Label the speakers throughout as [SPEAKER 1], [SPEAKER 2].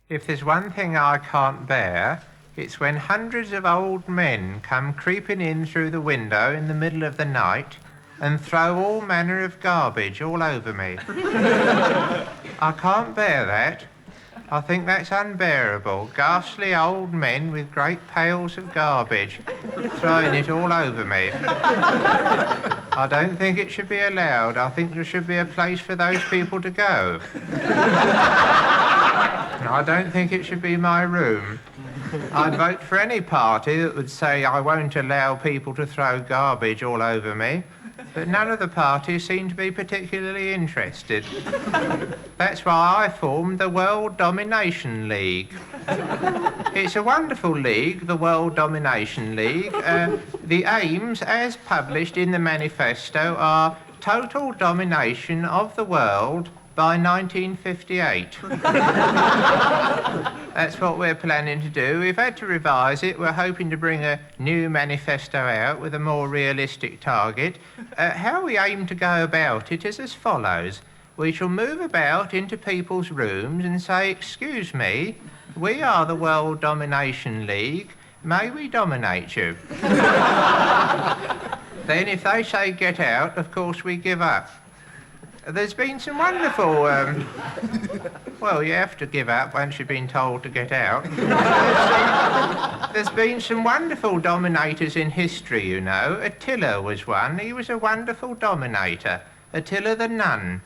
[SPEAKER 1] If there's one thing I can't bear, it's when hundreds of old men come creeping in through the window in the middle of the night and throw all manner of garbage all over me. I can't bear that. I think that's unbearable. Ghastly old men with great pails of garbage throwing it all over me. I don't think it should be allowed. I think there should be a place for those people to go. I don't think it should be my room. I'd vote for any party that would say I won't allow people to throw garbage all over me, but none of the parties seem to be particularly interested. That's why I formed the World Domination League. It's a wonderful league, the World Domination League. The aims, as published in the manifesto, are total domination of the world by 1958. That's what we're planning to do. We've had to revise it. We're hoping to bring a new manifesto out with a more realistic target. How we aim to go about it is as follows. We shall move about into people's rooms and say, "Excuse me, we are the World Domination League. May we dominate you?" Then if they say get out, of course we give up. There's been some wonderful, well, you have to give up once you've been told to get out. There's been some wonderful dominators in history, you know. Attila was one. He was a wonderful dominator. Attila the Nun.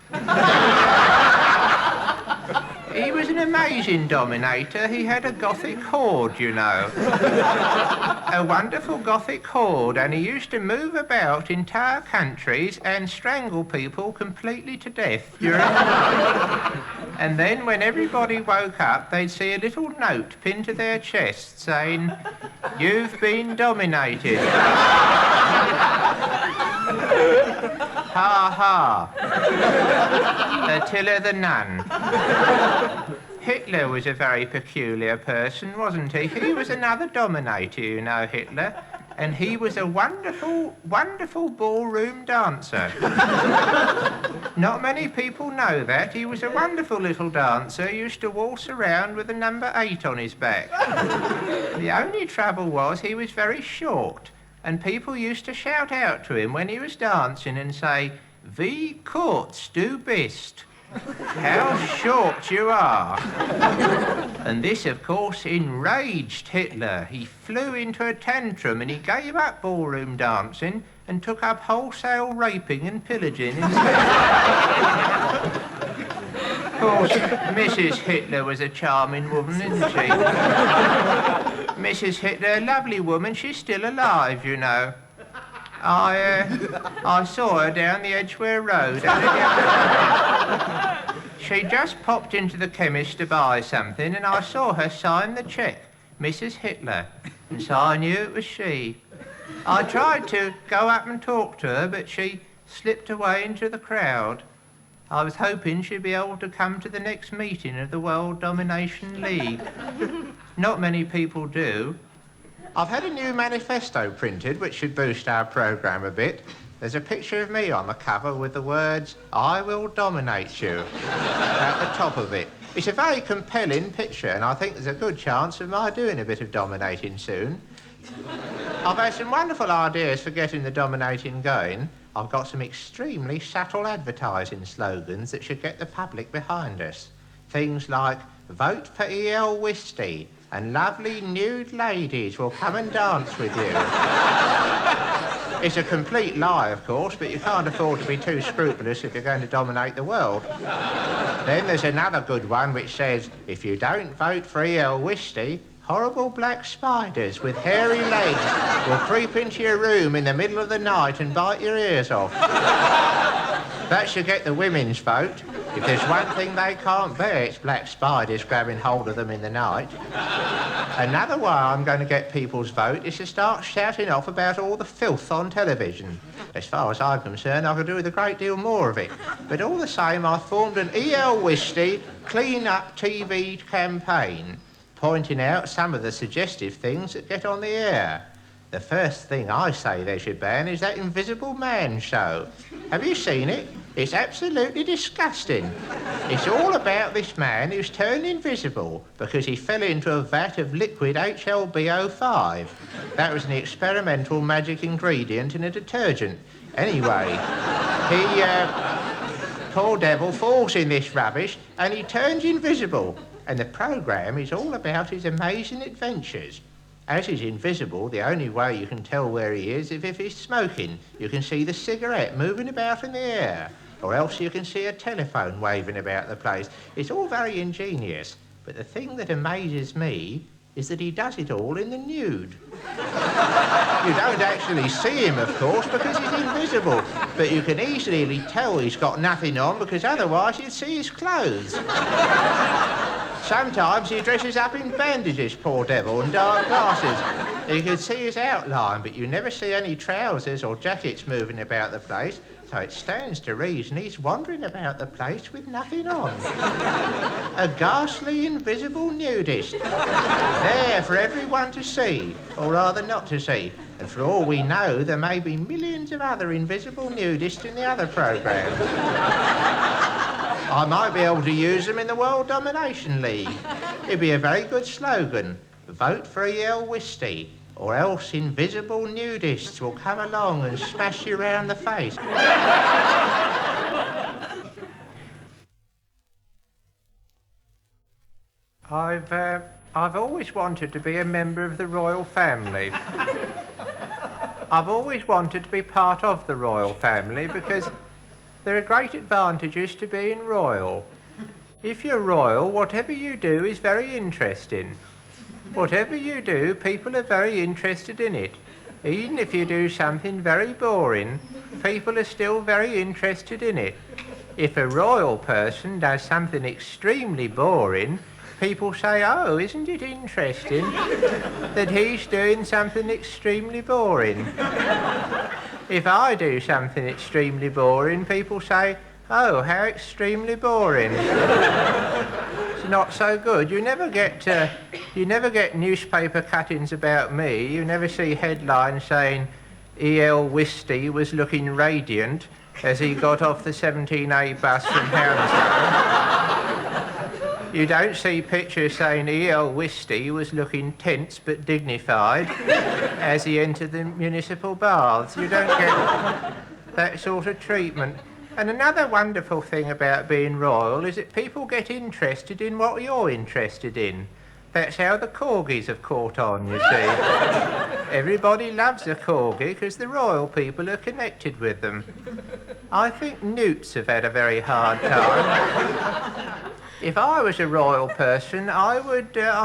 [SPEAKER 1] He was an amazing dominator. He had a Gothic horde, you know. A wonderful Gothic horde, and he used to move about entire countries and strangle people completely to death during the night. And then when everybody woke up, they'd see a little note pinned to their chest saying, "You've been dominated." Ha ha. Attila the Nun. Hitler was a very peculiar person, wasn't he? He was another dominator, you know, Hitler. And he was a wonderful, wonderful ballroom dancer. Not many people know that. He was a wonderful little dancer. He used to waltz around with a number 8 on his back. The only trouble was he was very short. And people used to shout out to him when he was dancing and say, "Wie kurz du bist." How short you are. And this, of course, enraged Hitler. He flew into a tantrum and he gave up ballroom dancing and took up wholesale raping and pillaging instead. Of course, Mrs. Hitler was a charming woman, isn't she? Mrs. Hitler, a lovely woman. She's still alive, you know. I saw her down the Edgware Road. She just popped into the chemist to buy something, and I saw her sign the cheque, Mrs. Hitler, and so I knew it was she. I tried to go up and talk to her, but she slipped away into the crowd. I was hoping she'd be able to come to the next meeting of the World Domination League. Not many people do. I've had a new manifesto printed, which should boost our programme a bit. There's a picture of me on the cover with the words, "I will dominate you," at the top of it. It's a very compelling picture, and I think there's a good chance of my doing a bit of dominating soon. I've had some wonderful ideas for getting the dominating going. I've got some extremely subtle advertising slogans that should get the public behind us. Things like, "Vote for E.L. Wisty, and lovely nude ladies will come and dance with you." It's a complete lie, of course, but you can't afford to be too scrupulous if you're going to dominate the world. Then there's another good one which says, "If you don't vote for E.L. Wisty, horrible black spiders with hairy legs will creep into your room in the middle of the night and bite your ears off." That should get the women's vote. If there's one thing they can't bear, it's black spiders grabbing hold of them in the night. Another way I'm going to get people's vote is to start shouting off about all the filth on television. As far as I'm concerned, I could do with a great deal more of it. But all the same, I formed an E.L. Wisty clean-up TV campaign, pointing out some of the suggestive things that get on the air. The first thing I say they should ban is that Invisible Man show. Have you seen it? It's absolutely disgusting. It's all about this man who's turned invisible because he fell into a vat of liquid HLBO5. That was an experimental magic ingredient in a detergent. Anyway, poor devil falls in this rubbish and he turns invisible. And the programme is all about his amazing adventures. As he's invisible, the only way you can tell where he is if he's smoking. You can see the cigarette moving about in the air, or else you can see a telephone waving about the place. It's all very ingenious, but the thing that amazes me is that he does it all in the nude. You don't actually see him, of course, because he's invisible, but you can easily tell he's got nothing on because otherwise you'd see his clothes. Sometimes he dresses up in bandages, poor devil, and dark glasses. You can see his outline, but you never see any trousers or jackets moving about the place, so it stands to reason he's wandering about the place with nothing on. A ghastly, invisible nudist. There for everyone to see, or rather not to see. And for all we know, there may be millions of other invisible nudists in the other programmes. I might be able to use them in the World Domination League. It'd be a very good slogan. Vote for Wisty, or else invisible nudists will come along and smash you round the face. I've always wanted to be a member of the royal family. I've always wanted to be part of the royal family because there are great advantages to being royal. If you're royal, whatever you do is very interesting. Whatever you do, people are very interested in it. Even if you do something very boring, people are still very interested in it. If a royal person does something extremely boring, people say, oh, isn't it interesting that he's doing something extremely boring? If I do something extremely boring, people say, oh, how extremely boring. It's not so good. You never get newspaper cuttings about me. You never see headlines saying Wisty was looking radiant as he got off the 17A bus from Hounslow. You don't see pictures saying Wisty was looking tense but dignified as he entered the municipal baths. You don't get that sort of treatment. And another wonderful thing about being royal is that people get interested in what you're interested in. That's how the corgis have caught on, you see. Everybody loves a corgi because the royal people are connected with them. I think newts have had a very hard time. If I was a royal person, I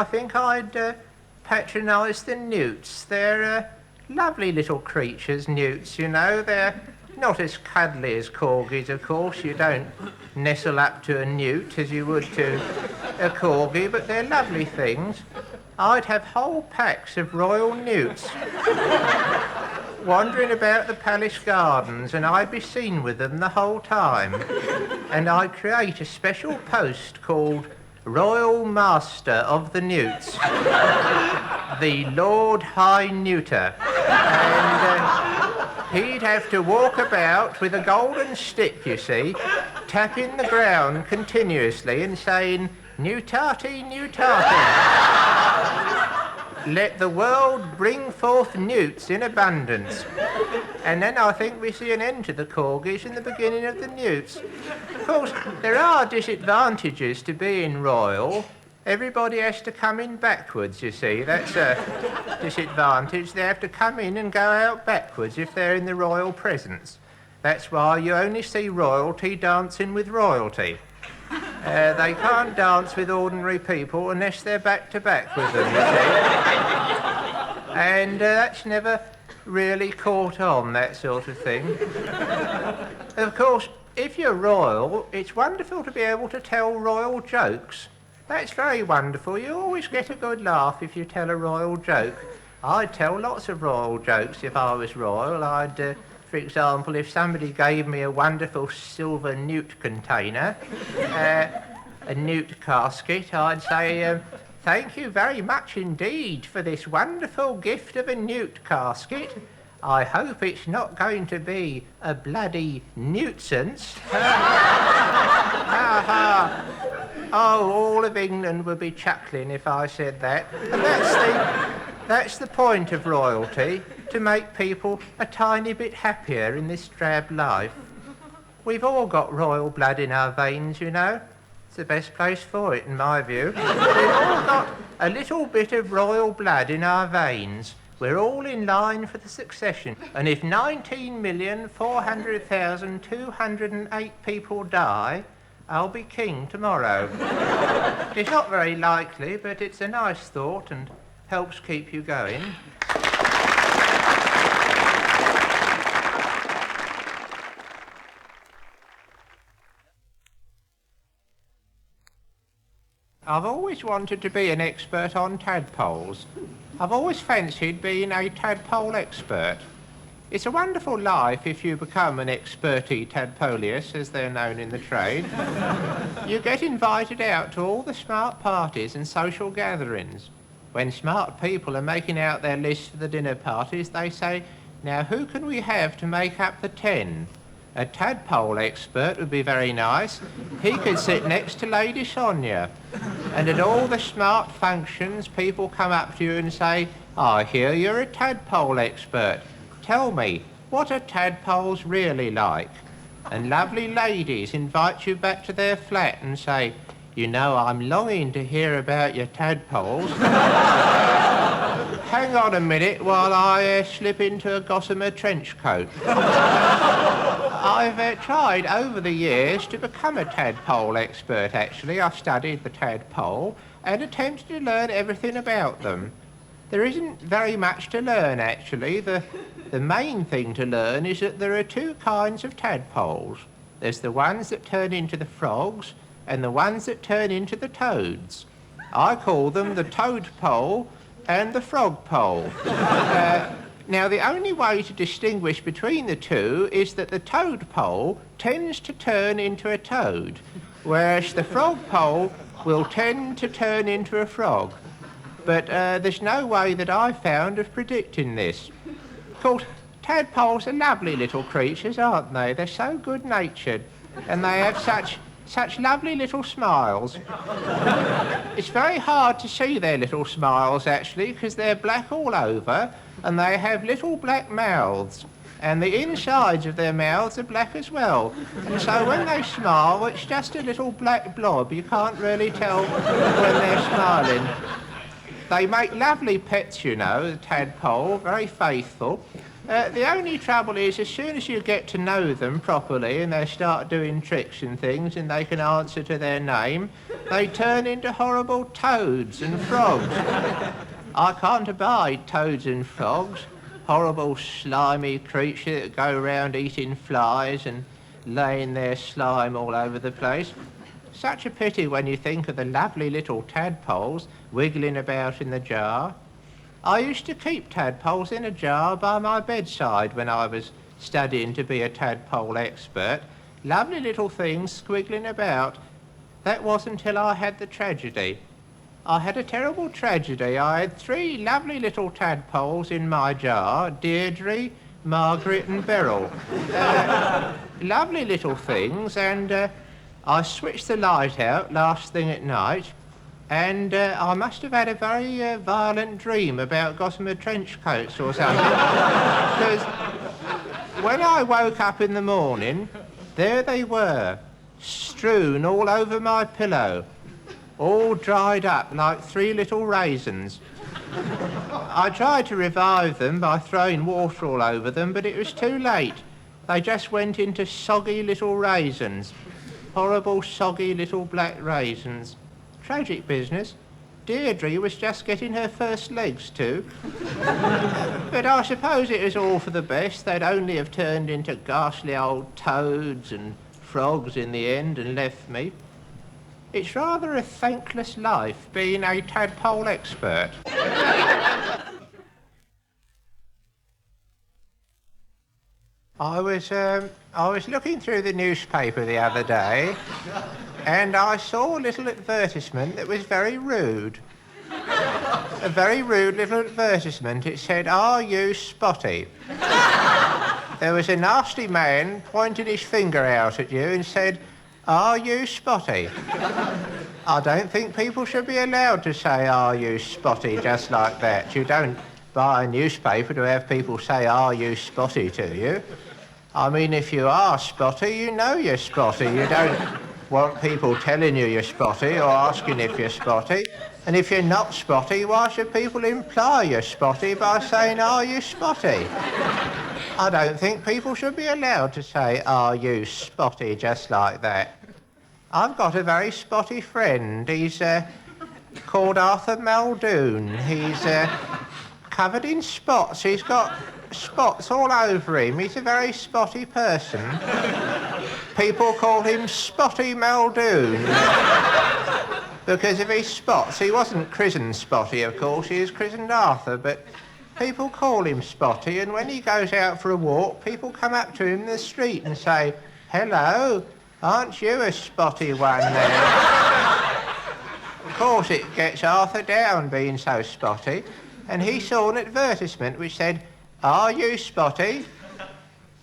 [SPEAKER 1] think I'd patronise the newts. They're lovely little creatures, newts, you know. They're not as cuddly as corgis, of course. You don't nestle up to a newt as you would to a corgi, but they're lovely things. I'd have whole packs of royal newts wandering about the palace gardens, and I'd be seen with them the whole time. And I'd create a special post called Royal Master of the Newts, the Lord High Neuter. And he'd have to walk about with a golden stick, you see, tapping the ground continuously and saying, Newtati, Newtati. Let the world bring forth newts in abundance. And then I think we see an end to the corgis and the beginning of the newts. Of course, there are disadvantages to being royal. Everybody has to come in backwards, you see. That's a disadvantage. They have to come in and go out backwards if they're in the royal presence. That's why you only see royalty dancing with royalty. They can't dance with ordinary people unless they're back to back with them, you see. And that's never really caught on, that sort of thing. Of course, if you're royal, it's wonderful to be able to tell royal jokes. That's very wonderful. You always get a good laugh if you tell a royal joke. I'd tell lots of royal jokes if I was royal. For example, if somebody gave me a wonderful silver newt container, a newt casket, I'd say, thank you very much indeed for this wonderful gift of a newt casket. I hope it's not going to be a bloody nuisance. Oh, all of England would be chuckling if I said that. And that's the point of royalty, to make people a tiny bit happier in this drab life. We've all got royal blood in our veins, you know. It's the best place for it, in my view. We've all got a little bit of royal blood in our veins. We're all in line for the succession. And if 19,400,208 people die, I'll be king tomorrow. It's not very likely, but it's a nice thought and helps keep you going. I've always wanted to be an expert on tadpoles. I've always fancied being a tadpole expert. It's a wonderful life if you become an experty tadpoleus, as they're known in the trade. You get invited out to all the smart parties and social gatherings. When smart people are making out their lists for the dinner parties, they say, "Now who can we have to make up the 10? A tadpole expert would be very nice. He could sit next to Lady Sonia." And at all the smart functions, people come up to you and say, "I hear you're a tadpole expert. Tell me, what are tadpoles really like?" And lovely ladies invite you back to their flat and say, "You know, I'm longing to hear about your tadpoles. Hang on a minute while I slip into a gossamer trench coat." I've tried over the years to become a tadpole expert, actually. I've studied the tadpole and attempted to learn everything about them. There isn't very much to learn, actually. The main thing to learn is that there are two kinds of tadpoles. There's the ones that turn into the frogs and the ones that turn into the toads. I call them the toadpole and the frogpole. Now, the only way to distinguish between the two is that the toadpole tends to turn into a toad, whereas the frogpole will tend to turn into a frog. But there's no way that I've found of predicting this. Of course, tadpoles are lovely little creatures, aren't they? They're so good-natured, and they have such lovely little smiles. It's very hard to see their little smiles, actually, because they're black all over, and they have little black mouths, and the insides of their mouths are black as well. And so when they smile, it's just a little black blob. You can't really tell when they're smiling. They make lovely pets, you know, the tadpole, very faithful. The only trouble is, as soon as you get to know them properly and they start doing tricks and things and they can answer to their name, they turn into horrible toads and frogs. I can't abide toads and frogs, horrible slimy creatures that go around eating flies and laying their slime all over the place. Such a pity when you think of the lovely little tadpoles wiggling about in the jar. I used to keep tadpoles in a jar by my bedside when I was studying to be a tadpole expert. Lovely little things squiggling about. That wasn't until I had the tragedy. I had a terrible tragedy. I had 3 lovely little tadpoles in my jar, Deirdre, Margaret and Beryl. Lovely little things, and I switched the light out last thing at night, and I must have had a very violent dream about gossamer trench coats or something. Because when I woke up in the morning, there they were, strewn all over my pillow, all dried up like 3 little raisins. I tried to revive them by throwing water all over them, but it was too late. They just went into soggy little raisins. Horrible, soggy little black raisins. Tragic business. Deirdre was just getting her first legs too. But I suppose it was all for the best. They'd only have turned into ghastly old toads and frogs in the end and left me. It's rather a thankless life being a tadpole expert. I was looking through the newspaper the other day, and I saw a little advertisement that was very rude. A very rude little advertisement. It said, "Are you spotty?" there was a nasty man pointing his finger out at you and said, "Are you spotty?" I don't think people should be allowed to say, "Are you spotty?" just like that. You don't buy a newspaper to have people say, "Are you spotty?" to you. I mean, if you are spotty, you know you're spotty. You don't want people telling you you're spotty or asking if you're spotty. And if you're not spotty, why should people imply you're spotty by saying, "Are you spotty?" I don't think people should be allowed to say, "Are you spotty?" just like that. I've got a very spotty friend. He's called Arthur Muldoon. He's covered in spots. He's got spots all over him. He's a very spotty person. People call him Spotty Muldoon because of his spots. He wasn't christened Spotty, of course. He was christened Arthur, but people call him Spotty, and when he goes out for a walk, people come up to him in the street and say, "Hello, aren't you a spotty one there?" Of course, it gets Arthur down being so spotty, and he saw an advertisement which said, "Are you spotty?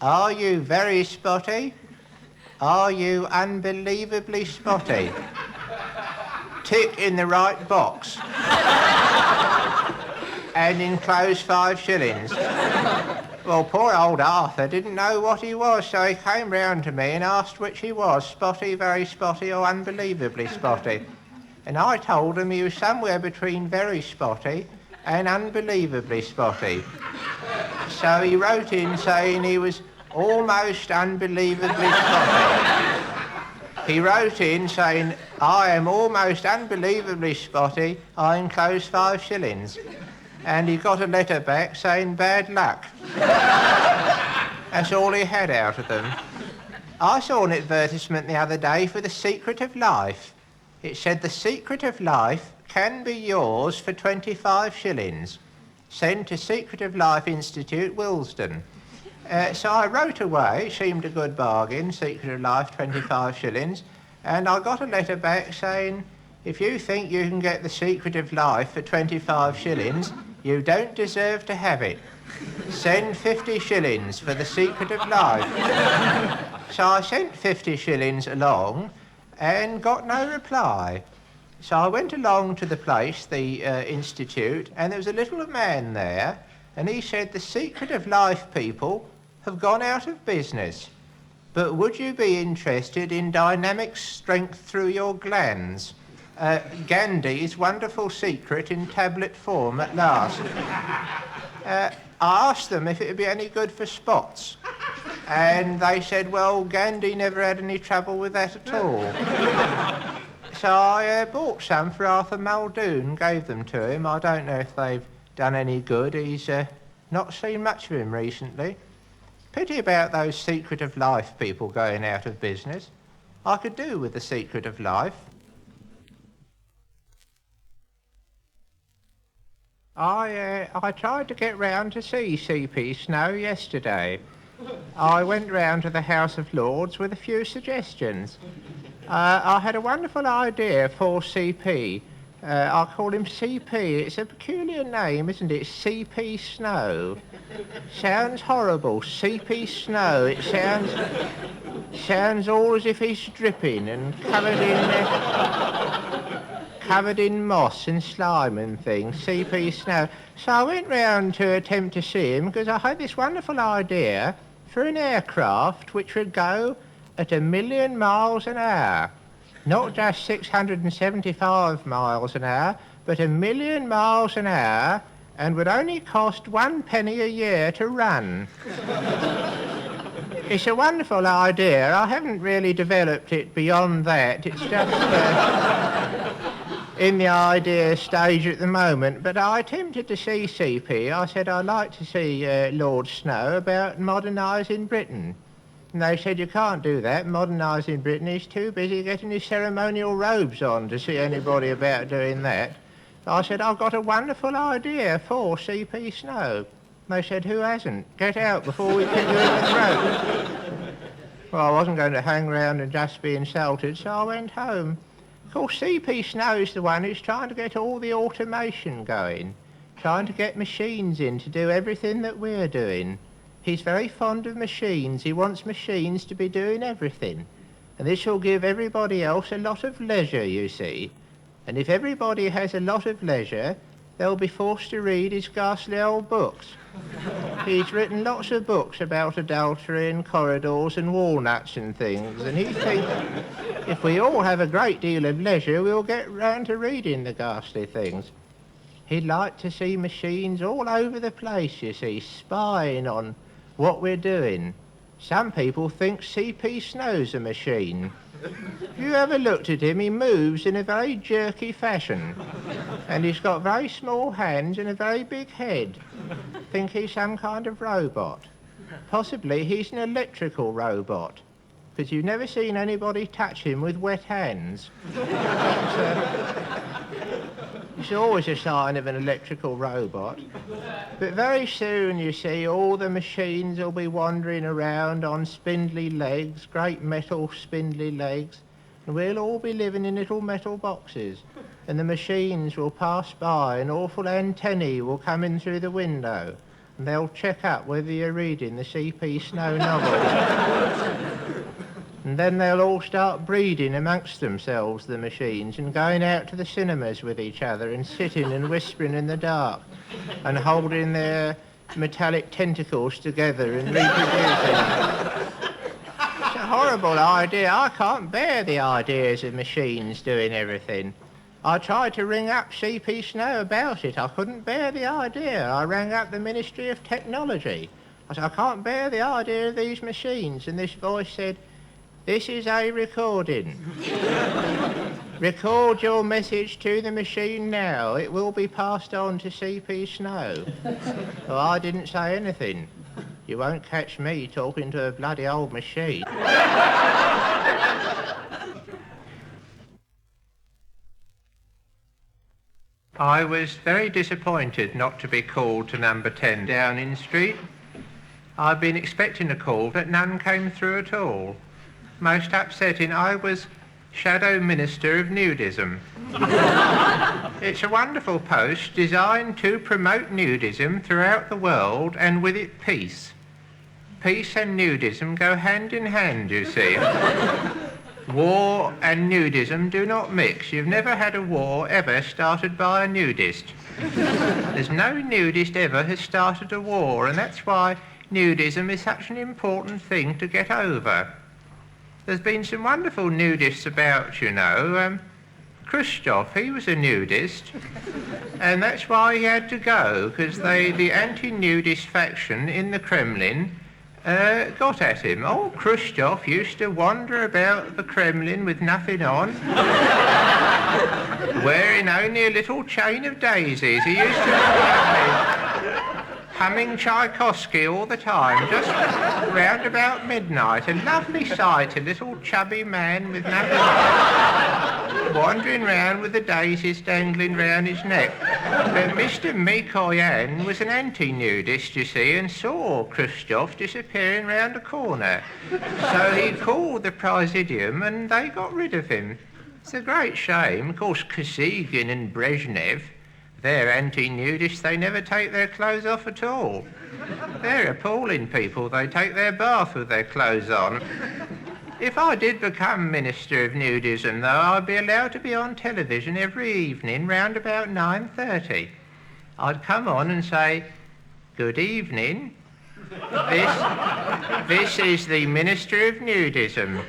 [SPEAKER 1] Are you very spotty? Are you unbelievably spotty?" Tick in the right box. And enclose 5 shillings. Well, poor old Arthur didn't know what he was, so he came round to me and asked which he was, spotty, very spotty, or unbelievably spotty. And I told him he was somewhere between very spotty and unbelievably spotty. So he wrote in saying he was almost unbelievably spotty. He wrote in saying, "I am almost unbelievably spotty, I enclose 5 shillings. And he got a letter back saying, "Bad luck." That's all he had out of them. I saw an advertisement the other day for The Secret of Life. It said, "The Secret of Life can be yours for 25 shillings. Send to Secret of Life Institute, Willesden." So I wrote away, seemed a good bargain, Secret of Life, 25 shillings, and I got a letter back saying, "If you think you can get The Secret of Life for 25 shillings, you don't deserve to have it. Send 50 shillings for The Secret of Life." So I sent 50 shillings along and got no reply. So I went along to the place, the institute, and there was a little man there, and he said, "The Secret of Life people have gone out of business, but would you be interested in dynamic strength through your glands? Gandhi's wonderful secret in tablet form at last." I asked them if it would be any good for spots, and they said, "Well, Gandhi never had any trouble with that at all." So I bought some for Arthur Muldoon, gave them to him. I don't know if they've done any good. He's not seen much of him recently. Pity about those Secret of Life people going out of business. I could do with the Secret of Life. I tried to get round to see C.P. Snow yesterday. I went round to the House of Lords with a few suggestions. I had a wonderful idea for C.P. I'll call him C.P. It's a peculiar name, isn't it? C.P. Snow. Sounds horrible. C.P. Snow. It sounds all as if he's dripping and covered in moss and slime and things. C.P. Snow. So I went round to attempt to see him because I had this wonderful idea for an aircraft which would go at 1,000,000 miles an hour. Not just 675 miles an hour, but 1,000,000 miles an hour, and would only cost 1 penny a year to run. It's a wonderful idea. I haven't really developed it beyond that. It's just in the idea stage at the moment. But I attempted to see C.P. I said I'd like to see Lord Snow about modernising Britain. And they said, "You can't do that. Modernising Britain, he's too busy getting his ceremonial robes on to see anybody about doing that." I said, "I've got a wonderful idea for C.P. Snow." And they said, "Who hasn't? Get out before we kick you in the throat." Well, I wasn't going to hang around and just be insulted, so I went home. Of course, C.P. Snow's the one who's trying to get all the automation going, trying to get machines in to do everything that we're doing. He's very fond of machines. He wants machines to be doing everything. And this will give everybody else a lot of leisure, you see. And if everybody has a lot of leisure, they'll be forced to read his ghastly old books. He's written lots of books about adultery and corridors and walnuts and things, and he thinks if we all have a great deal of leisure, we'll get round to reading the ghastly things. He'd like to see machines all over the place, you see, spying on what we're doing. Some people think C.P. Snow's a machine. If you ever looked at him, he moves in a very jerky fashion. And he's got very small hands and a very big head. Think he's some kind of robot. Possibly he's an electrical robot, because you've never seen anybody touch him with wet hands. It's always a sign of an electrical robot. But very soon, you see, all the machines will be wandering around on spindly legs, great metal spindly legs, and we'll all be living in little metal boxes. And the machines will pass by, and awful antennae will come in through the window, and they'll check up whether you're reading the C.P. Snow novel. And then they'll all start breeding amongst themselves, the machines, and going out to the cinemas with each other and sitting and whispering in the dark and holding their metallic tentacles together and reproducing. It's a horrible idea. I can't bear the ideas of machines doing everything. I tried to ring up C.P. Snow about it. I couldn't bear the idea. I rang up the Ministry of Technology. I said, I can't bear the idea of these machines. And this voice said, "This is a recording. Record your message to the machine now. It will be passed on to C.P. Snow." Well, I didn't say anything. You won't catch me talking to a bloody old machine. I was very disappointed not to be called to number 10 Downing Street. I'd been expecting a call, but none came through at all. Most upsetting. I was Shadow Minister of Nudism. It's a wonderful post designed to promote nudism throughout the world and with it peace. Peace and nudism go hand in hand, you see. War and nudism do not mix. You've never had a war ever started by a nudist. There's no nudist ever has started a war, and that's why nudism is such an important thing to get over. There's been some wonderful nudists about, you know. Khrushchev, he was a nudist, and that's why he had to go, because the anti-nudist faction in the Kremlin got at him. Oh, Khrushchev used to wander about the Kremlin with nothing on, wearing only a little chain of daisies. He used to humming Tchaikovsky all the time, just round about midnight. A lovely sight, a little chubby man with nothing on, wandering round with the daisies dangling round his neck. But Mr. Mikoyan was an anti-nudist, you see, and saw Khrushchev disappearing round a corner. So he called the Presidium and they got rid of him. It's a great shame. Of course, Kosygin and Brezhnev, they're anti-nudists. They never take their clothes off at all. They're appalling people. They take their bath with their clothes on. If I did become Minister of Nudism, though, I'd be allowed to be on television every evening round about 9:30. I'd come on and say, "Good evening. This is the Minister of Nudism.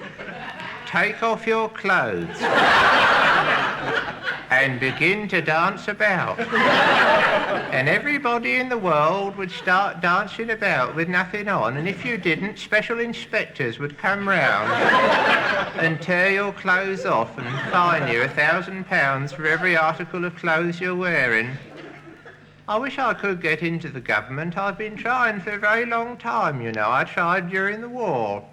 [SPEAKER 1] Take off your clothes and begin to dance about." And everybody in the world would start dancing about with nothing on, and if you didn't, special inspectors would come round and tear your clothes off and fine you £1,000 for every article of clothes you're wearing. I wish I could get into the government. I've been trying for a very long time, you know. I tried during the war.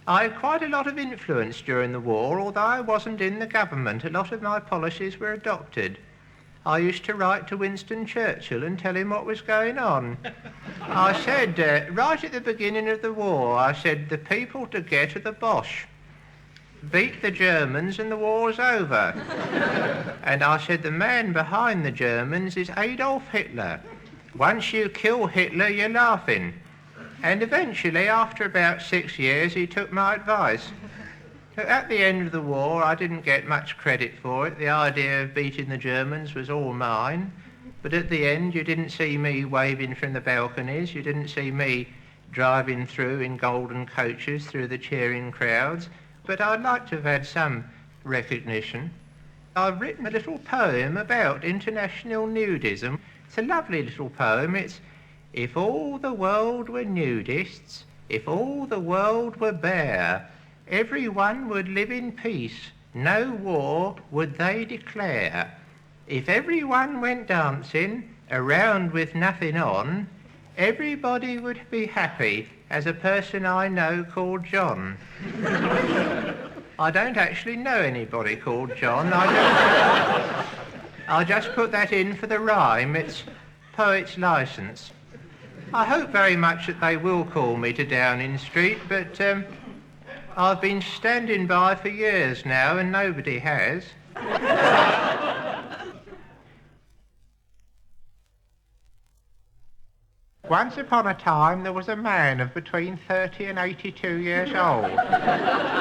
[SPEAKER 1] I had quite a lot of influence during the war, although I wasn't in the government. A lot of my policies were adopted. I used to write to Winston Churchill and tell him what was going on. I said, right at the beginning of the war, I said, the people to get are the Boche. Beat the Germans and the war's over. And I said, the man behind the Germans is Adolf Hitler. Once you kill Hitler, you're laughing. And eventually, after about 6 years, he took my advice. At the end of the war, I didn't get much credit for it. The idea of beating the Germans was all mine. But at the end, you didn't see me waving from the balconies. You didn't see me driving through in golden coaches through the cheering crowds. But I'd like to have had some recognition. I've written a little poem about international nudism. It's a lovely little poem. It's, if all the world were nudists, if all the world were bare, everyone would live in peace, no war would they declare. If everyone went dancing around with nothing on, everybody would be happy, as a person I know called John. I don't actually know anybody called John. I just put that in for the rhyme. It's poet's licence. I hope very much that they will call me to Downing Street, but I've been standing by for years now and nobody has. Once upon a time there was a man of between 30 and 82 years old.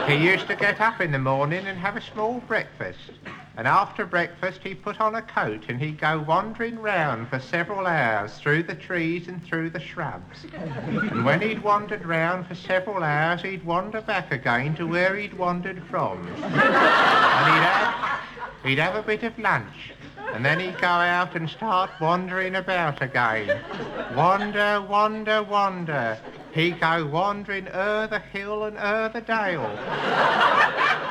[SPEAKER 1] He used to get up in the morning and have a small breakfast. And after breakfast he'd put on a coat and he'd go wandering round for several hours through the trees and through the shrubs. And when he'd wandered round for several hours he'd wander back again to where he'd wandered from. And he'd have a bit of lunch. And then he'd go out and start wandering about again. Wander, wander, wander. He'd go wandering o'er the hill and o'er the dale.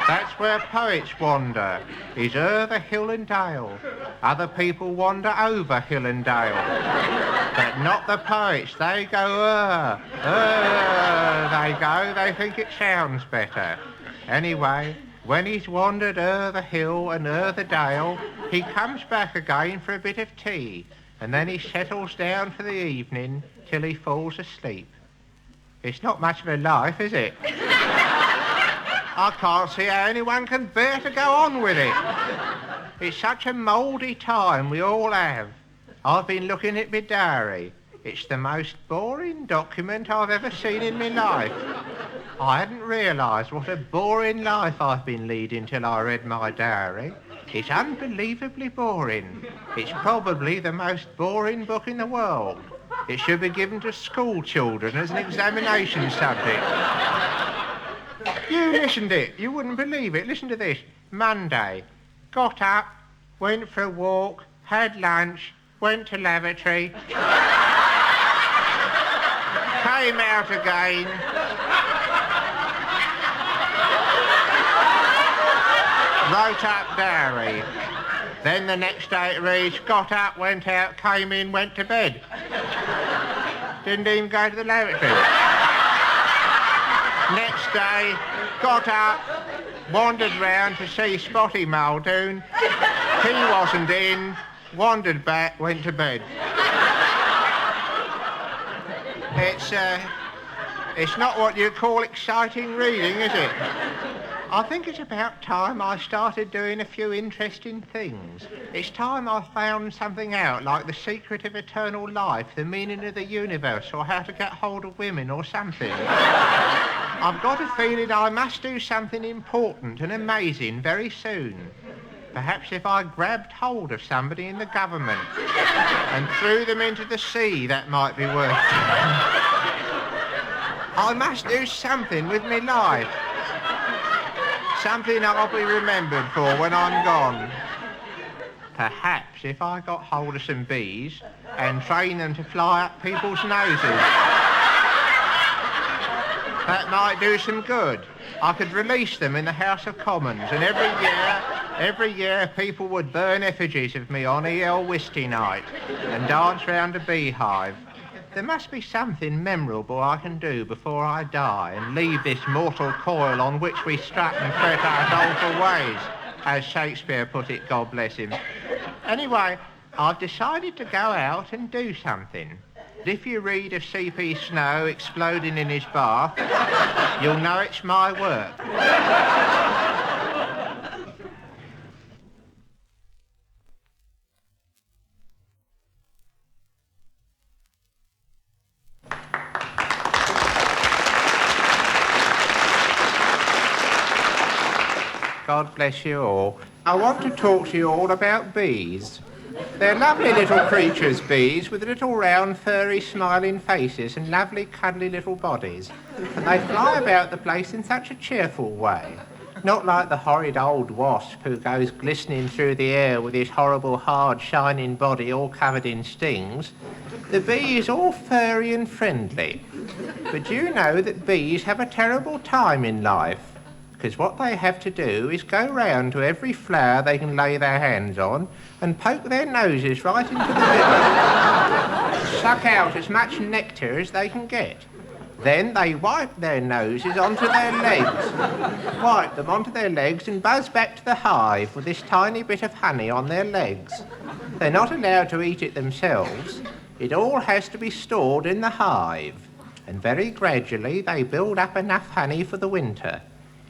[SPEAKER 1] That's where poets wander, is o'er the hill and dale. Other people wander over hill and dale. But not the poets, they go they go, they think it sounds better. Anyway, when he's wandered o'er the hill and o'er the dale, he comes back again for a bit of tea, and then he settles down for the evening till he falls asleep. It's not much of a life, is it? I can't see how anyone can bear to go on with it. It's such a mouldy time we all have. I've been looking at my diary. It's the most boring document I've ever seen in my life. I hadn't realised what a boring life I've been leading till I read my diary. It's unbelievably boring. It's probably the most boring book in the world. It should be given to school children as an examination subject. You listened to it. You wouldn't believe it. Listen to this. Monday. Got up, went for a walk, had lunch, went to lavatory, came out again, wrote up diary. Then the next day it reads, got up, went out, came in, went to bed. Didn't even go to the lavatory. Next day, got up, wandered round to see Spotty Muldoon. He wasn't in, wandered back, went to bed. It's not what you call exciting reading, is it? I think it's about time I started doing a few interesting things. It's time I found something out, like the secret of eternal life, the meaning of the universe, or how to get hold of women, or something. I've got a feeling I must do something important and amazing very soon. Perhaps if I grabbed hold of somebody in the government and threw them into the sea, that might be worth it. I must do something with my life. Something I'll be remembered for when I'm gone. Perhaps if I got hold of some bees and trained them to fly up people's noses. That might do some good. I could release them in the House of Commons, and every year people would burn effigies of me on Wisty night and dance round a beehive. There must be something memorable I can do before I die and leave this mortal coil on which we strut and fret our doleful ways, as Shakespeare put it, God bless him. Anyway, I've decided to go out and do something. If you read of C.P. Snow exploding in his bath, you'll know it's my work. God bless you all. I want to talk to you all about bees. They're lovely little creatures, bees, with little round, furry, smiling faces and lovely, cuddly little bodies. And they fly about the place in such a cheerful way. Not like the horrid old wasp who goes glistening through the air with his horrible, hard, shining body all covered in stings. The bee is all furry and friendly. But do you know that bees have a terrible time in life? Because what they have to do is go round to every flower they can lay their hands on and poke their noses right into the middle, suck out as much nectar as they can get. Then they wipe their noses onto their legs, wipe them onto their legs and buzz back to the hive with this tiny bit of honey on their legs. They're not allowed to eat it themselves. It all has to be stored in the hive, and very gradually they build up enough honey for the winter.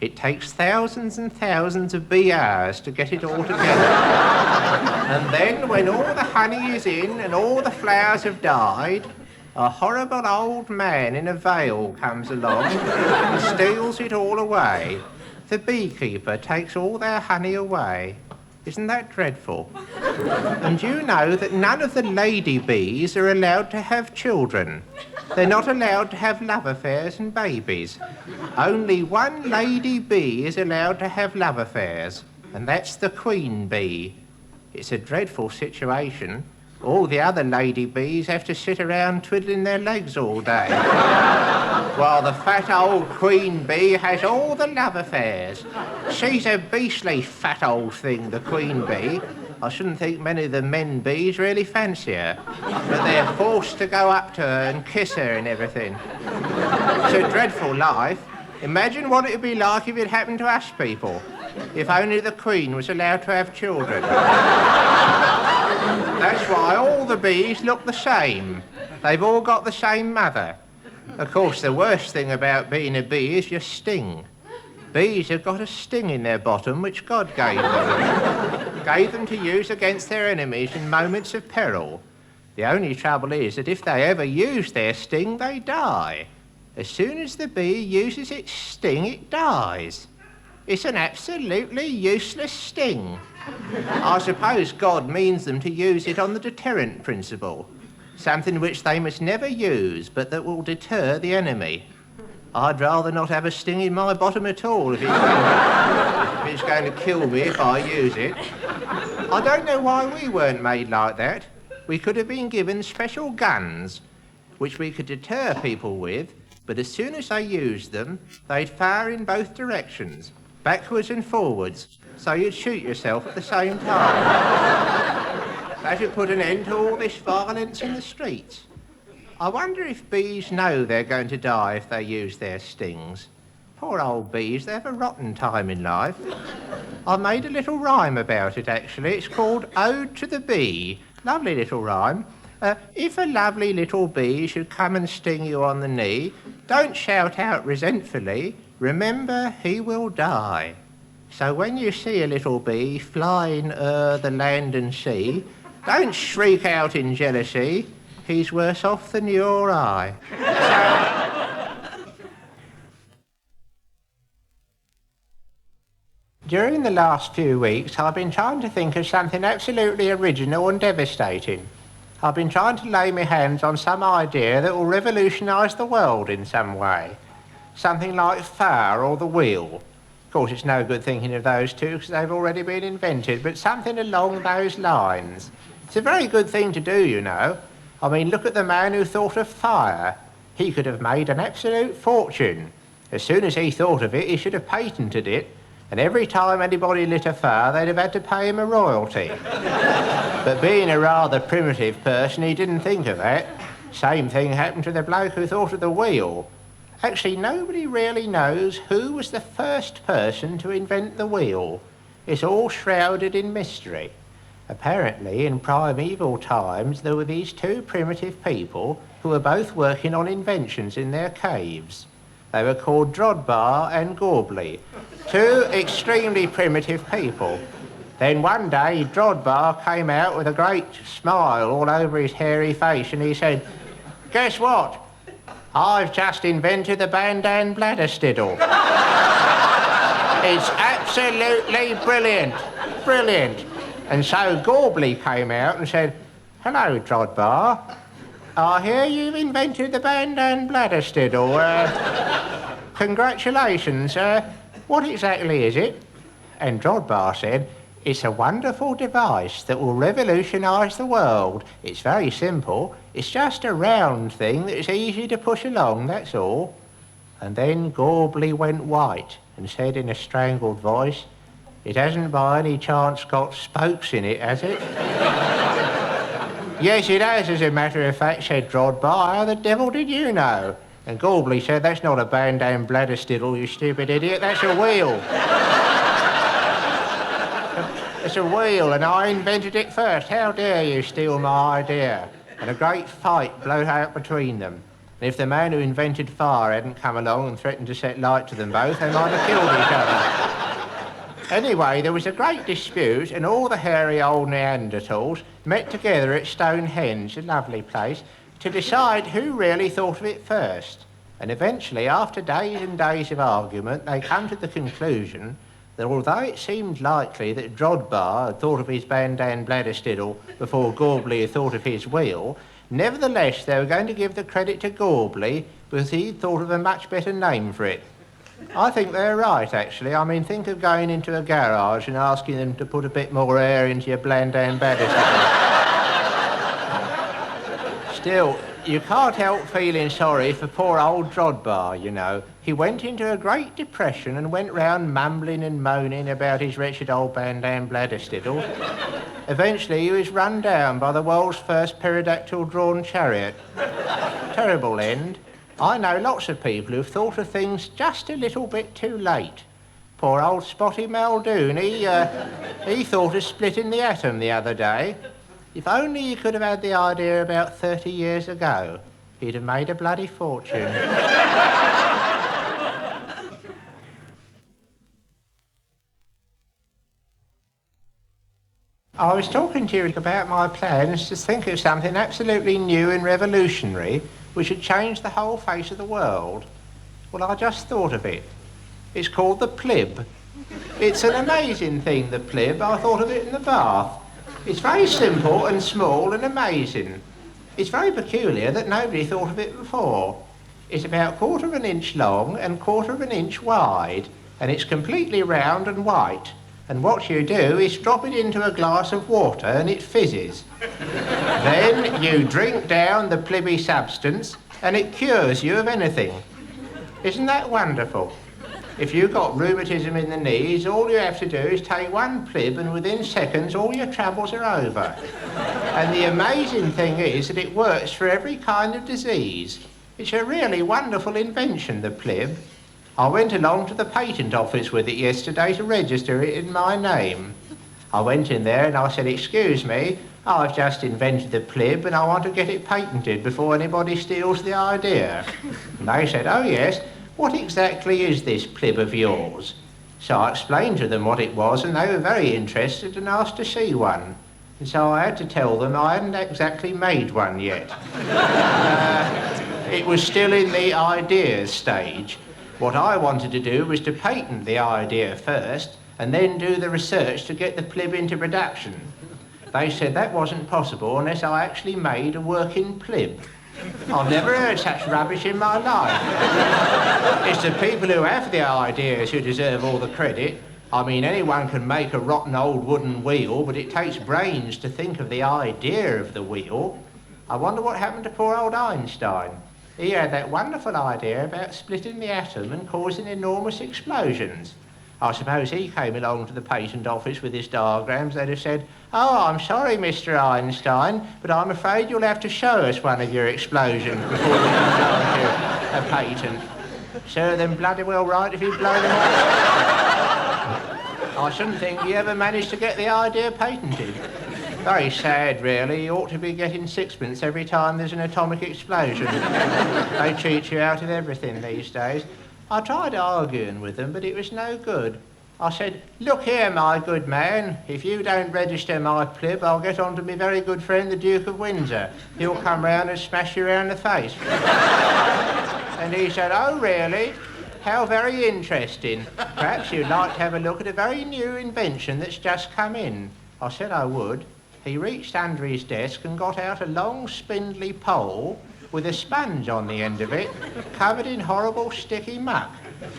[SPEAKER 1] It takes thousands and thousands of bee hours to get it all together. And then when all the honey is in and all the flowers have died, a horrible old man in a veil comes along and steals it all away. The beekeeper takes all their honey away. Isn't that dreadful? And you know that none of the lady bees are allowed to have children. They're not allowed to have love affairs and babies. Only one lady bee is allowed to have love affairs, and that's the queen bee. It's a dreadful situation. All the other lady bees have to sit around twiddling their legs all day, while the fat old queen bee has all the love affairs. She's a beastly fat old thing, the queen bee. I shouldn't think many of the men bees really fancy her, but they're forced to go up to her and kiss her and everything. It's a dreadful life. Imagine what it would be like if it happened to us people, if only the queen was allowed to have children. That's why all the bees look the same. They've all got the same mother. Of course, the worst thing about being a bee is your sting. Bees have got a sting in their bottom which God gave them. Gave them to use against their enemies in moments of peril. The only trouble is that if they ever use their sting, they die. As soon as the bee uses its sting, it dies. It's an absolutely useless sting. I suppose God means them to use it on the deterrent principle, something which they must never use, but that will deter the enemy. I'd rather not have a sting in my bottom at all if it's going to kill me if I use it. I don't know why we weren't made like that. We could have been given special guns, which we could deter people with, but as soon as they used them, they'd fire in both directions, backwards and forwards, so you'd shoot yourself at the same time. That would put an end to all this violence in the streets. I wonder if bees know they're going to die if they use their stings. Poor old bees, they have a rotten time in life. I made a little rhyme about it, actually. It's called Ode to the Bee. Lovely little rhyme. If a lovely little bee should come and sting you on the knee, don't shout out resentfully, remember he will die. So when you see a little bee flying o'er the land and sea, don't shriek out in jealousy, he's worse off than you or I. During the last few weeks, I've been trying to think of something absolutely original and devastating. I've been trying to lay my hands on some idea that will revolutionise the world in some way. Something like fire or the wheel. Of course, it's no good thinking of those two because they've already been invented, but something along those lines. It's a very good thing to do, you know. I mean, look at the man who thought of fire. He could have made an absolute fortune. As soon as he thought of it, he should have patented it, and every time anybody lit a fire, they'd have had to pay him a royalty. But being a rather primitive person, he didn't think of that. Same thing happened to the bloke who thought of the wheel. Actually, nobody really knows who was the first person to invent the wheel. It's all shrouded in mystery. Apparently, in primeval times, there were these two primitive people who were both working on inventions in their caves. They were called Drodbar and Gorbly, two extremely primitive people. Then one day, Drodbar came out with a great smile all over his hairy face and he said, "Guess what? I've just invented the Bandan bladder stiddle. It's Absolutely brilliant. Brilliant. And so Gorbly came out and said, "Hello, Drodbar. I hear you've invented the Bandan Bladderstiddle. Congratulations. What exactly is it?" And Drodbar said, "It's a wonderful device that will revolutionise the world. It's very simple. It's just a round thing that's easy to push along, that's all." And then Gorbly went white and said in a strangled voice, "It hasn't by any chance got spokes in it, has it?" "Yes, it has, as a matter of fact," said Drodbar. "How the devil did you know?" And Gorbly said, "That's not a Bandan Bladderstiddle, you stupid idiot. That's a wheel." "It's a wheel, and I invented it first. How dare you steal my idea?" And a great fight broke out between them. And if the man who invented fire hadn't come along and threatened to set light to them both, they might have killed each other. Anyway, there was a great dispute, and all the hairy old Neanderthals met together at Stonehenge, a lovely place, to decide who really thought of it first. And eventually, after days and days of argument, they come to the conclusion that although it seemed likely that Drodbar had thought of his Bandan Bladderstiddle before Gorbly had thought of his wheel, nevertheless they were going to give the credit to Gorbly because he'd thought of a much better name for it. I think they're right, actually. I mean, think of going into a garage and asking them to put a bit more air into your Bandan Bladderstiddle. Still, you can't help feeling sorry for poor old Drodbar, you know. He went into a great depression and went round mumbling and moaning about his wretched old Bandan Bladderstiddle. Eventually he was run down by the world's first pterodactyl-drawn chariot. Terrible end. I know lots of people who've thought of things just a little bit too late. Poor old Spotty Muldoon, he thought of splitting the atom the other day. If only he could have had the idea about 30 years ago, he'd have made a bloody fortune. I was talking to you about my plans to think of something absolutely new and revolutionary which would change the whole face of the world. Well, I just thought of it. It's called the plib. It's an amazing thing, the plib. I thought of it in the bath. It's very simple and small and amazing. It's very peculiar that nobody thought of it before. It's about 1/4 of an inch long and 1/4 of an inch wide, and it's completely round and white. And what you do is drop it into a glass of water and it fizzes. Then you drink down the plibby substance and it cures you of anything. Isn't that wonderful? If you've got rheumatism in the knees, all you have to do is take one plib and within seconds all your troubles are over. And the amazing thing is that it works for every kind of disease. It's a really wonderful invention, the plib. I went along to the patent office with it yesterday to register it in my name. I went in there and I said, "Excuse me, I've just invented the plib and I want to get it patented before anybody steals the idea." And they said, "Oh yes, what exactly is this plib of yours?" So I explained to them what it was and they were very interested and asked to see one. And so I had to tell them I hadn't exactly made one yet. It was still in the ideas stage. What I wanted to do was to patent the idea first and then do the research to get the plib into production. They said that wasn't possible unless I actually made a working plib. I've never heard such rubbish in my life. It's the people who have the ideas who deserve all the credit. I mean, anyone can make a rotten old wooden wheel, but it takes brains to think of the idea of the wheel. I wonder what happened to poor old Einstein. He had that wonderful idea about splitting the atom and causing enormous explosions. I suppose he came along to the patent office with his diagrams. They'd have said, "Oh, I'm sorry, Mr. Einstein, but I'm afraid you'll have to show us one of your explosions before we can grant you a patent." Serve them bloody well right if you blow them up. I shouldn't think he ever managed to get the idea patented. Very sad, really. You ought to be getting sixpence every time there's an atomic explosion. They cheat you out of everything these days. I tried arguing with them, but it was no good. I said, "Look here, my good man, if you don't register my plib, I'll get on to my very good friend, the Duke of Windsor. He'll come round and smash you round the face." And he said, "Oh, really?" How very interesting. Perhaps you'd like to have a look at a very new invention that's just come in. I said I would. He reached under his desk and got out a long spindly pole with a sponge on the end of it, covered in horrible sticky muck.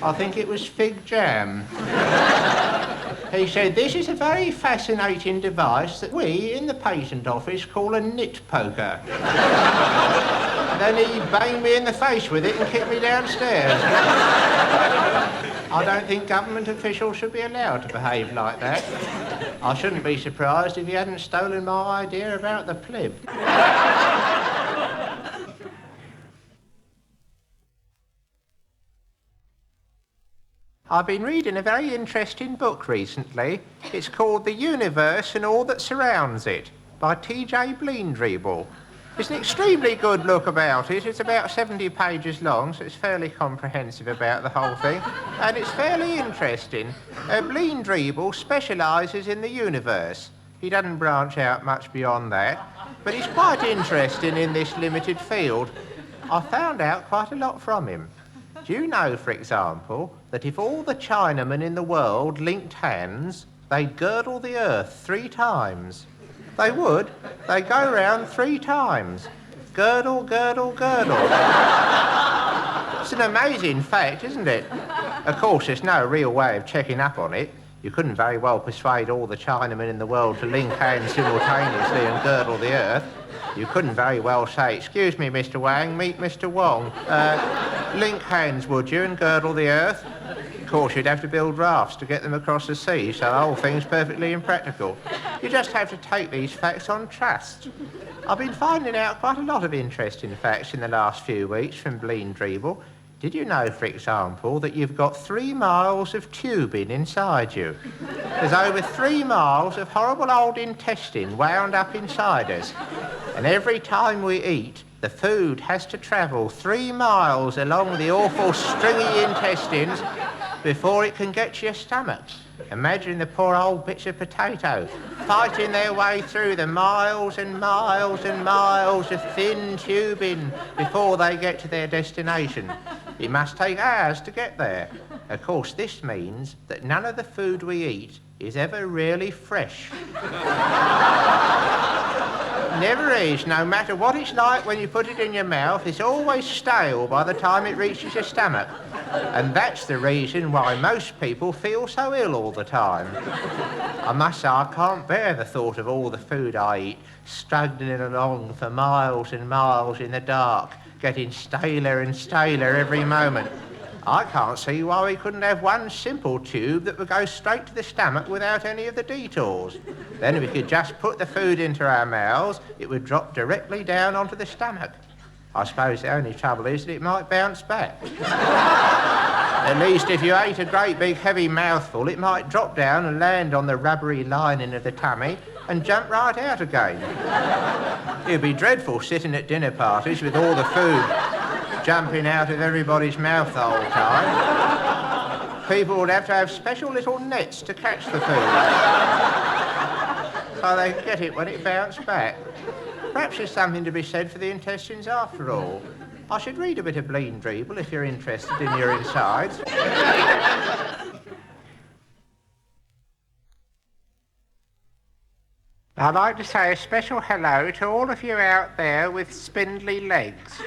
[SPEAKER 1] I think it was fig jam. He said, this is a very fascinating device that we in the patent office call a nit poker. Then he banged me in the face with it and kicked me downstairs. I don't think government officials should be allowed to behave like that. I shouldn't be surprised if he hadn't stolen my idea about the plib. I've been reading a very interesting book recently. It's called The Universe and All That Surrounds It by T.J. Bleendreeble. It's an extremely good look about it. It's about 70 pages long, so it's fairly comprehensive about the whole thing. And it's fairly interesting. Bleendreeble specialises in the universe. He doesn't branch out much beyond that, but he's quite interesting in this limited field. I found out quite a lot from him. Do you know, for example, that if all the Chinamen in the world linked hands, they'd girdle the earth 3 times? They would. They'd go round 3 times. Girdle, girdle, girdle. It's an amazing fact, isn't it? Of course, there's no real way of checking up on it. You couldn't very well persuade all the Chinamen in the world to link hands simultaneously and girdle the earth. You couldn't very well say, excuse me, Mr. Wang, meet Mr. Wong. Link hands, would you, and girdle the earth? Of course, you'd have to build rafts to get them across the sea, so the whole thing's perfectly impractical. You just have to take these facts on trust. I've been finding out quite a lot of interesting facts in the last few weeks from Bleendreeble. Did you know, for example, that you've got 3 miles of tubing inside you? There's over 3 miles of horrible old intestine wound up inside us. And every time we eat, the food has to travel 3 miles along the awful stringy intestines before it can get to your stomach. Imagine the poor old bits of potato fighting their way through the miles and miles and miles of thin tubing before they get to their destination. It must take hours to get there. Of course, this means that none of the food we eat is ever really fresh. Never is, no matter what it's like when you put it in your mouth, it's always stale by the time it reaches your stomach. And that's the reason why most people feel so ill all the time. I must say, I can't bear the thought of all the food I eat, struggling along for miles and miles in the dark, getting staler and staler every moment. I can't see why we couldn't have one simple tube that would go straight to the stomach without any of the detours. Then if we could just put the food into our mouths, it would drop directly down onto the stomach. I suppose the only trouble is that it might bounce back. At least if you ate a great big heavy mouthful, it might drop down and land on the rubbery lining of the tummy and jump right out again. It'd be dreadful sitting at dinner parties with all the food jumping out of everybody's mouth the whole time. People would have to have special little nets to catch the food, so they get it when it bounced back. Perhaps there's something to be said for the intestines after all. I should read a bit of Bleendreeble if you're interested in your insides. I'd like to say a special hello to all of you out there with spindly legs.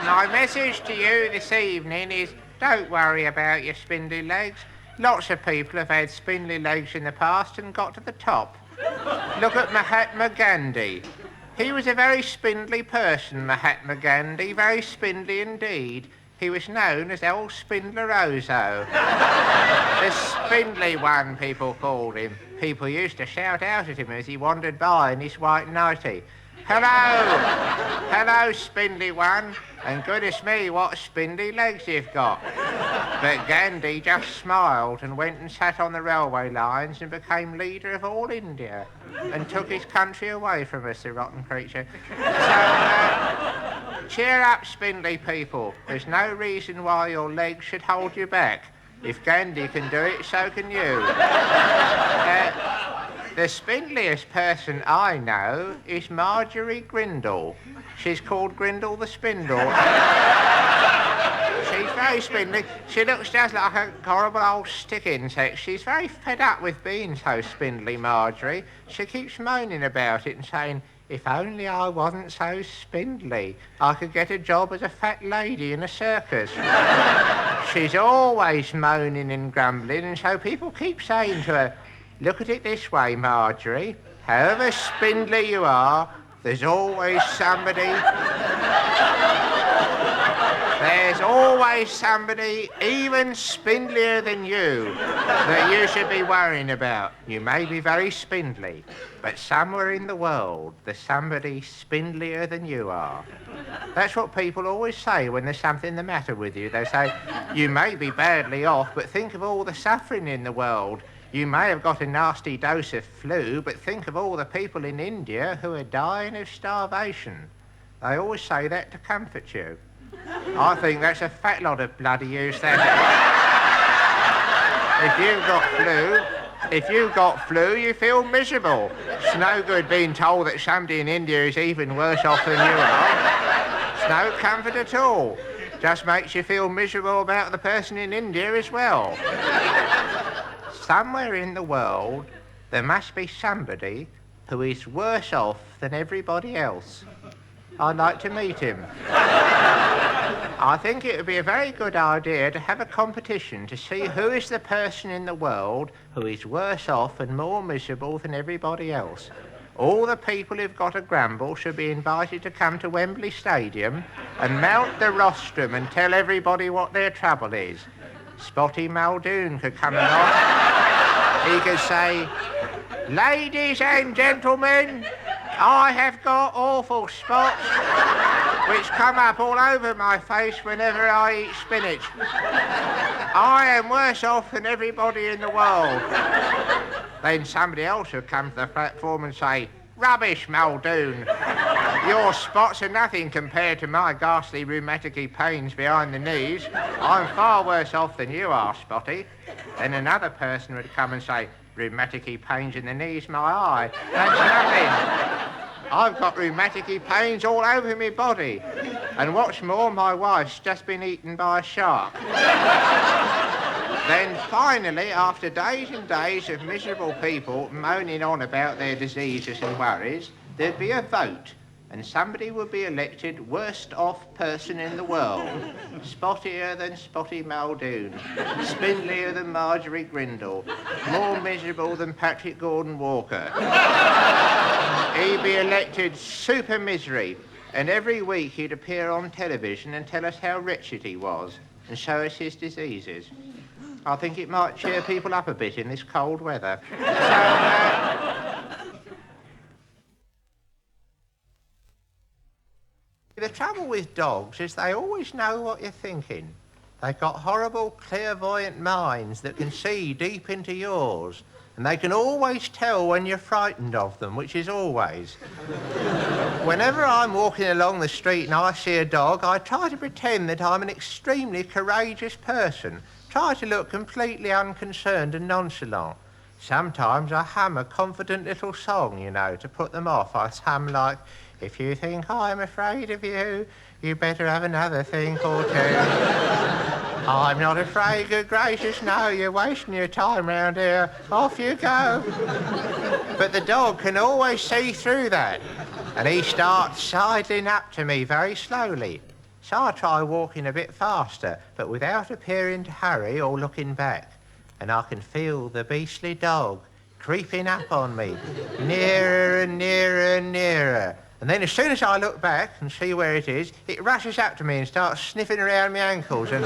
[SPEAKER 1] My message to you this evening is, don't worry about your spindly legs. Lots of people have had spindly legs in the past and got to the top. Look at Mahatma Gandhi. He was a very spindly person, Mahatma Gandhi, very spindly indeed. He was known as El Spindleroso. The spindly one, people called him. People used to shout out at him as he wandered by in his white nightie. Hello! Hello, spindly one. And goodness me, what spindly legs you've got. But Gandhi just smiled and went and sat on the railway lines and became leader of all India and took his country away from us, the rotten creature. So, cheer up, spindly people. There's no reason why your legs should hold you back. If Gandhi can do it, so can you. The spindliest person I know is Marjorie Grindle. She's called Grindle the Spindle. She's very spindly. She looks just like a horrible old stick insect. She's very fed up with being so spindly, Marjorie. She keeps moaning about it and saying, if only I wasn't so spindly, I could get a job as a fat lady in a circus. She's always moaning and grumbling, and so people keep saying to her, look at it this way, Marjorie. However spindly you are, there's always somebody... There's always somebody even spindlier than you that you should be worrying about. You may be very spindly, but somewhere in the world there's somebody spindlier than you are. That's what people always say when there's something the matter with you. They say, you may be badly off, but think of all the suffering in the world. You may have got a nasty dose of flu, but think of all the people in India who are dying of starvation. They always say that to comfort you. I think that's a fat lot of bloody use, that is. If you've got flu, you feel miserable. It's no good being told that somebody in India is even worse off than you are. It's no comfort at all. Just makes you feel miserable about the person in India as well. Somewhere in the world, there must be somebody who is worse off than everybody else. I'd like to meet him. I think it would be a very good idea to have a competition to see who is the person in the world who is worse off and more miserable than everybody else. All the people who've got a grumble should be invited to come to Wembley Stadium and mount the rostrum and tell everybody what their trouble is. Spotty Muldoon could come along. He could say, ladies and gentlemen, I have got awful spots which come up all over my face whenever I eat spinach. I am worse off than everybody in the world. Then somebody else would come to the platform and say, rubbish, Muldoon. Your spots are nothing compared to my ghastly rheumatic pains behind the knees. I'm far worse off than you are, Spotty. Then another person would come and say, rheumatic pains in the knees, my eye. That's nothing. I've got rheumatic pains all over my body. And what's more, my wife's just been eaten by a shark. Then finally, after days and days of miserable people moaning on about their diseases and worries, there'd be a vote, and somebody would be elected worst off person in the world. Spottier than Spotty Muldoon, spindlier than Marjorie Grindle, more miserable than Patrick Gordon Walker. He'd be elected super misery, and every week he'd appear on television and tell us how wretched he was and show us his diseases. I think it might cheer people up a bit in this cold weather. The trouble with dogs is they always know what you're thinking. They've got horrible clairvoyant minds that can see deep into yours, and they can always tell when you're frightened of them, which is always. Whenever I'm walking along the street and I see a dog, I try to pretend that I'm an extremely courageous person, try to look completely unconcerned and nonchalant. Sometimes I hum a confident little song, you know, to put them off. I hum like, if you think I'm afraid of you, you better have another think or two. I'm not afraid, good gracious, no, you're wasting your time round here. Off you go. But the dog can always see through that, and he starts sidling up to me very slowly. So I try walking a bit faster, but without appearing to hurry or looking back. And I can feel the beastly dog creeping up on me, nearer and nearer and nearer. And then as soon as I look back and see where it is, it rushes up to me and starts sniffing around my ankles, and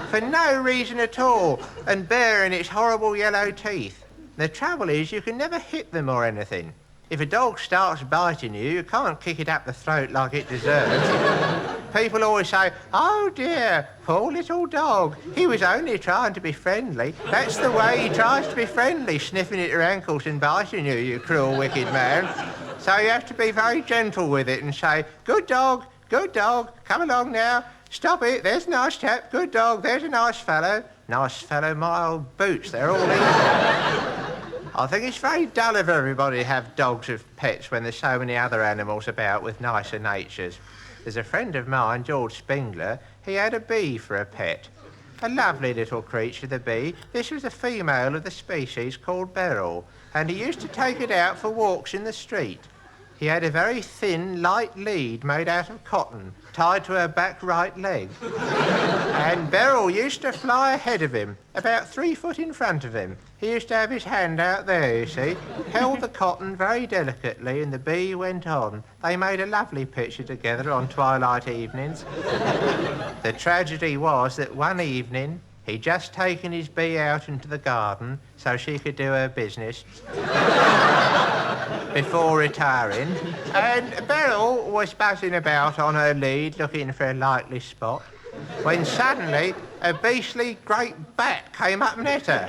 [SPEAKER 1] for no reason at all, and baring its horrible yellow teeth. The trouble is you can never hit them or anything. If a dog starts biting you, you can't kick it up the throat like it deserves. People always say, oh dear, poor little dog. He was only trying to be friendly. That's the way he tries to be friendly, sniffing at your ankles and biting you, you cruel, wicked man. So you have to be very gentle with it and say, good dog, come along now. Stop it, there's a nice chap, good dog, there's a nice fellow. Nice fellow, my old boots, they're all evil. I think it's very dull of everybody to have dogs as pets when there's so many other animals about with nicer natures. There's a friend of mine, George Spengler, he had a bee for a pet. A lovely little creature, the bee. This was a female of the species called Beryl, and he used to take it out for walks in the street. He had a very thin, light lead made out of cotton, tied to her back right leg. And Beryl used to fly ahead of him, about 3 foot in front of him. He used to have his hand out there, you see, held the cotton very delicately, and the bee went on. They made a lovely picture together on twilight evenings. The tragedy was that one evening, he'd just taken his bee out into the garden so she could do her business before retiring, and Beryl was buzzing about on her lead looking for a likely spot, when suddenly a beastly great bat came up and hit her.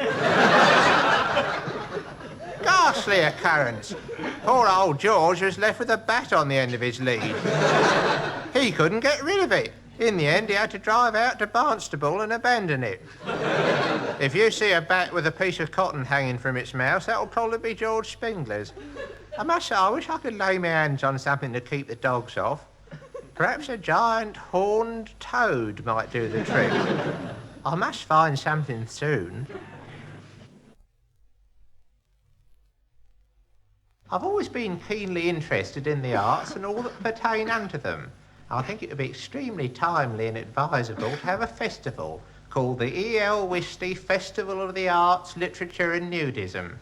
[SPEAKER 1] Ghastly occurrence. Poor old George was left with a bat on the end of his lead. He couldn't get rid of it. In the end, he had to drive out to Barnstable and abandon it. If you see a bat with a piece of cotton hanging from its mouth, that'll probably be George Spengler's. I must say, I wish I could lay my hands on something to keep the dogs off. Perhaps a giant horned toad might do the trick. I must find something soon. I've always been keenly interested in the arts and all that pertain unto them. I think it would be extremely timely and advisable to have a festival called the E.L. Wisty Festival of the Arts, Literature and Nudism.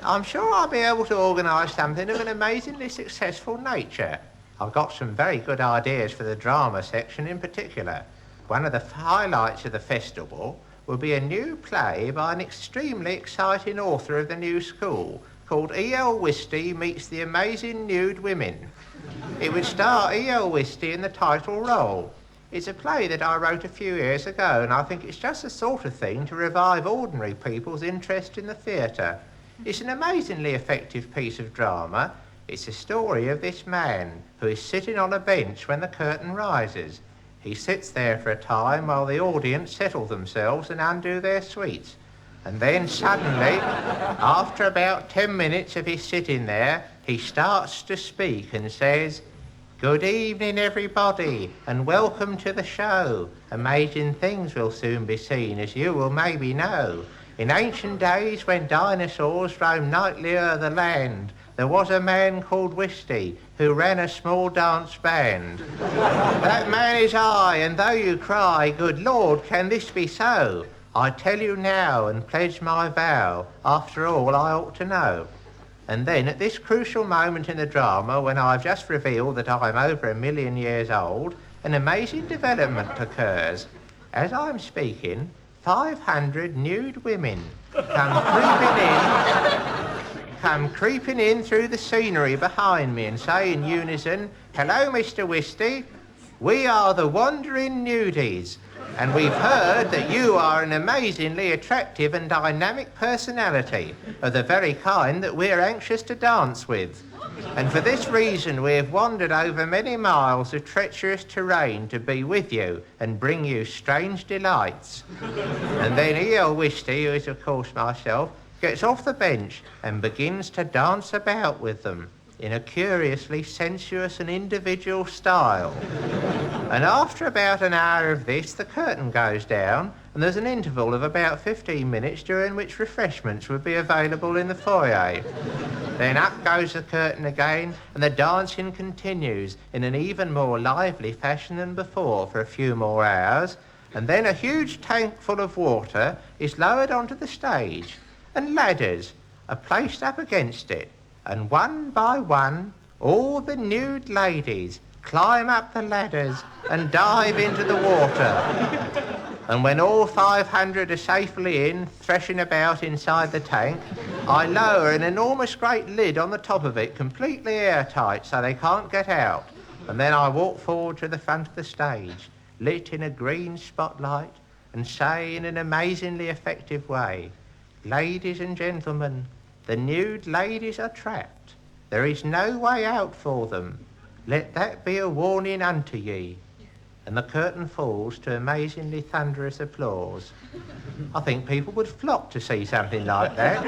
[SPEAKER 1] I'm sure I'll be able to organise something of an amazingly successful nature. I've got some very good ideas for the drama section in particular. One of the highlights of the festival will be a new play by an extremely exciting author of the new school called E.L. Wisty Meets the Amazing Nude Women. It would star E.L. Wisty in the title role. It's a play that I wrote a few years ago, and I think it's just the sort of thing to revive ordinary people's interest in the theatre. It's an amazingly effective piece of drama. It's the story of this man who is sitting on a bench when the curtain rises. He sits there for a time while the audience settle themselves and undo their sweets. And then suddenly, after about 10 minutes of his sitting there, he starts to speak and says, "Good evening, everybody, and welcome to the show. Amazing things will soon be seen, as you will maybe know. In ancient days, when dinosaurs roamed nightly o'er the land, there was a man called Wisty who ran a small dance band. That man is I, and though you cry, 'Good Lord, can this be so?' I tell you now and pledge my vow, after all I ought to know." And then at this crucial moment in the drama, when I've just revealed that I'm over 1 million years old, an amazing development occurs. As I'm speaking, 500 nude women come creeping in through the scenery behind me and say in unison, "Hello, Mr. Wisty. We are the Wandering Nudies, and we've heard that you are an amazingly attractive and dynamic personality of the very kind that we're anxious to dance with. And for this reason we have wandered over many miles of treacherous terrain to be with you and bring you strange delights." And then E.L. Wisty, who is of course myself, gets off the bench and begins to dance about with them in a curiously sensuous and individual style. And after about an hour of this, the curtain goes down, and there's an interval of about 15 minutes during which refreshments would be available in the foyer. Then up goes the curtain again, and the dancing continues in an even more lively fashion than before for a few more hours, and then a huge tank full of water is lowered onto the stage, and ladders are placed up against it, and one by one, all the nude ladies climb up the ladders and dive into the water. And when all 500 are safely in, threshing about inside the tank, I lower an enormous great lid on the top of it, completely airtight, so they can't get out. And then I walk forward to the front of the stage, lit in a green spotlight, and say in an amazingly effective way, "Ladies and gentlemen, the nude ladies are trapped. There is no way out for them. Let that be a warning unto ye." And the curtain falls to amazingly thunderous applause. I think people would flock to see something like that.